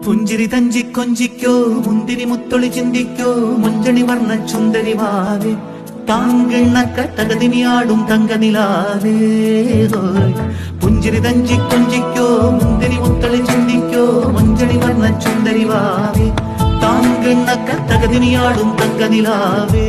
പുഞ്ചിരി തഞ്ചി കൊഞ്ചിക്കോ മുന്തിരി മുത്തൊളി ചിന്തിക്കോ മുഞ്ചണി വർണ്ണ ചുന്ദരി വാവേ താങ്കിണ്ണക്ക തകതിനിയാടും തങ്കനിലാവേ പുഞ്ചിരി തഞ്ചി കൊഞ്ചിക്കോ മുന്തിരി മുത്തൊളി ചിന്തിക്കോ മുഞ്ചണി വർണ്ണ ചുന്ദരി വാവേ താങ്കിണ്ണക്ക തകതിനിയാടും തങ്കനിലാവേ